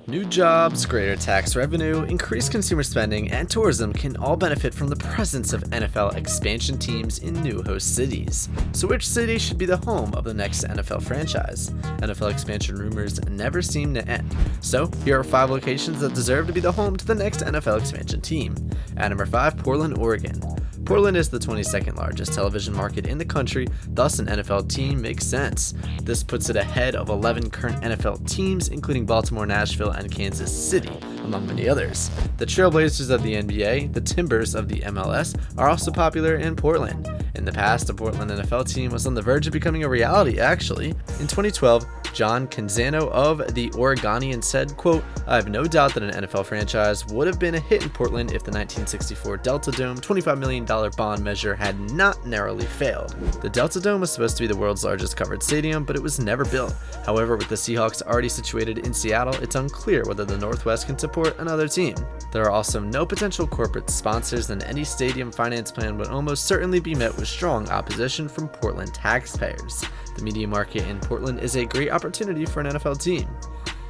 New jobs, greater tax revenue, increased consumer spending, and tourism can all benefit from the presence of NFL expansion teams in new host cities. So which city should be the home of the next NFL franchise? NFL expansion rumors never seem to end. So here are 5 locations that deserve to be the home to the next NFL expansion team. At number 5, Portland, Oregon. Portland is the 22nd largest television market in the country, thus an NFL team makes sense. This puts it ahead of 11 current NFL teams, including Baltimore, Nashville, and Kansas City, among many others. The Trailblazers of the NBA, the Timbers of the MLS, are also popular in Portland. In the past, the Portland NFL team was on the verge of becoming a reality, actually. In 2012, John Canzano of the Oregonian said, quote, "I have no doubt that an NFL franchise would have been a hit in Portland if the 1964 Delta Dome $25 million bond measure had not narrowly failed." The Delta Dome was supposed to be the world's largest covered stadium, but it was never built. However, with the Seahawks already situated in Seattle, it's unclear whether the Northwest can support another team. There are also no potential corporate sponsors, and any stadium finance plan would almost certainly be met with strong opposition from Portland taxpayers. The media market in Portland is a great opportunity for an NFL team.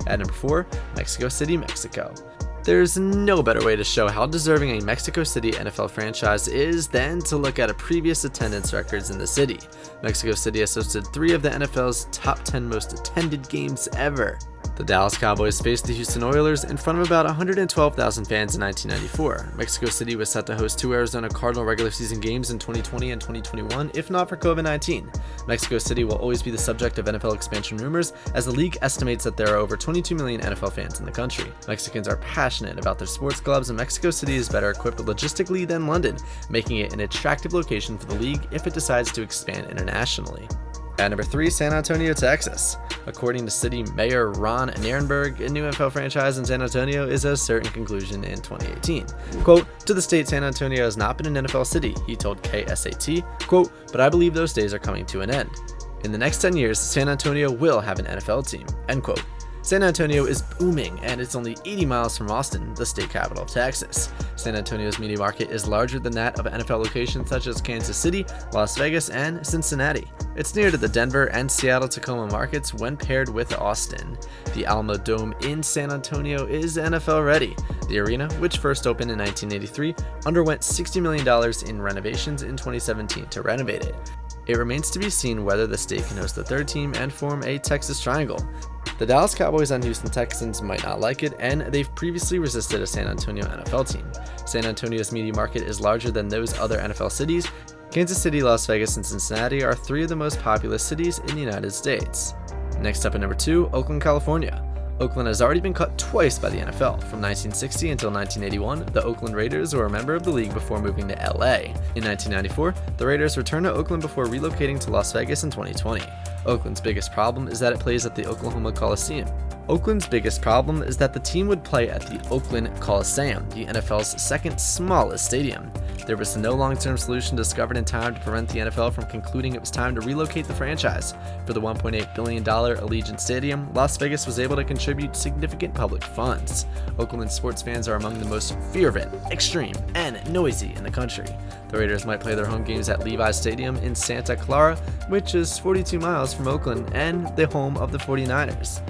At number 4, Mexico City, Mexico. There's no better way to show how deserving a Mexico City NFL franchise is than to look at previous attendance records in the city. Mexico City has hosted 3 of the NFL's top 10 most attended games ever. The Dallas Cowboys faced the Houston Oilers in front of about 112,000 fans in 1994. Mexico City was set to host 2 Arizona Cardinal regular season games in 2020 and 2021, if not for COVID-19. Mexico City will always be the subject of NFL expansion rumors, as the league estimates that there are over 22 million NFL fans in the country. Mexicans are passionate about their sports clubs, and Mexico City is better equipped logistically than London, making it an attractive location for the league if it decides to expand internationally. At number 3, San Antonio, Texas. According to City Mayor Ron Nirenberg, a new NFL franchise in San Antonio is a certain conclusion in 2018. Quote, "To the state, San Antonio has not been an NFL city," he told KSAT. Quote, "But I believe those days are coming to an end. In the next 10 years, San Antonio will have an NFL team." End quote. San Antonio is booming, and it's only 80 miles from Austin, the state capital of Texas. San Antonio's media market is larger than that of NFL locations such as Kansas City, Las Vegas, and Cincinnati. It's near to the Denver and Seattle-Tacoma markets when paired with Austin. The Alamo Dome in San Antonio is NFL ready. The arena, which first opened in 1983, underwent $60 million in renovations in 2017 to renovate it. It remains to be seen whether the state can host the 3rd team and form a Texas Triangle. The Dallas Cowboys and Houston Texans might not like it, and they've previously resisted a San Antonio NFL team. San Antonio's media market is larger than those other NFL cities. Kansas City, Las Vegas, and Cincinnati are 3 of the most populous cities in the United States. Next up at number 2, Oakland, California. Oakland has already been cut twice by the NFL. From 1960 until 1981, the Oakland Raiders were a member of the league before moving to LA. In 1994, the Raiders returned to Oakland before relocating to Las Vegas in 2020. Oakland's biggest problem is that it plays at the Oklahoma Coliseum. Oakland's biggest problem is that the team would play at the Oakland Coliseum, the NFL's 2nd smallest stadium. There was no long-term solution discovered in time to prevent the NFL from concluding it was time to relocate the franchise. For the $1.8 billion Allegiant Stadium, Las Vegas was able to contribute significant public funds. Oakland sports fans are among the most fervent, extreme, and noisy in the country. The Raiders might play their home games at Levi's Stadium in Santa Clara, which is 42 miles from Oakland and the home of the 49ers.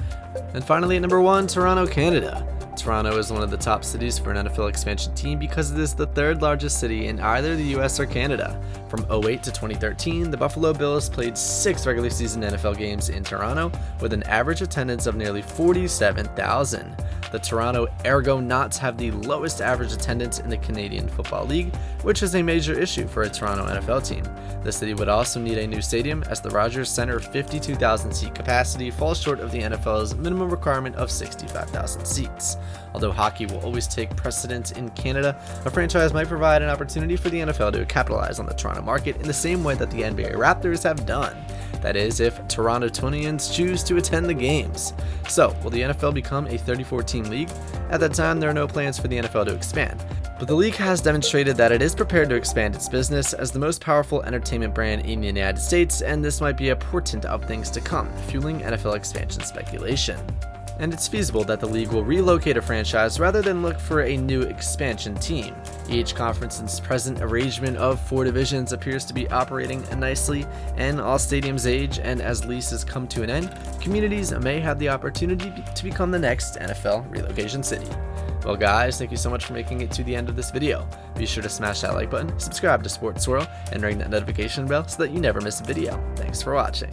And finally, at number 1, Toronto, Canada. Toronto is one of the top cities for an NFL expansion team because it is the 3rd largest city in either the US or Canada. From 2008 to 2013, the Buffalo Bills played 6 regular season NFL games in Toronto with an average attendance of nearly 47,000. The Toronto Argonauts have the lowest average attendance in the Canadian Football League, which is a major issue for a Toronto NFL team. The city would also need a new stadium, as the Rogers Center's 52,000 seat capacity falls short of the NFL's minimum requirement of 65,000 seats. Although hockey will always take precedence in Canada, a franchise might provide an opportunity for the NFL to capitalize on the Toronto market in the same way that the NBA Raptors have done. That is, if Torontonians choose to attend the games. So, will the NFL become a 34-team league? At that time, there are no plans for the NFL to expand. But the league has demonstrated that it is prepared to expand its business as the most powerful entertainment brand in the United States, and this might be a portent of things to come, fueling NFL expansion speculation. and it's feasible that the league will relocate a franchise rather than look for a new expansion team. Each conference's present arrangement of 4 divisions appears to be operating nicely, and all stadiums age, and as leases come to an end, communities may have the opportunity to become the next NFL relocation city. Well guys, thank you so much for making it to the end of this video. Be sure to smash that like button, subscribe to Sports Swirl, and ring that notification bell so that you never miss a video. Thanks for watching.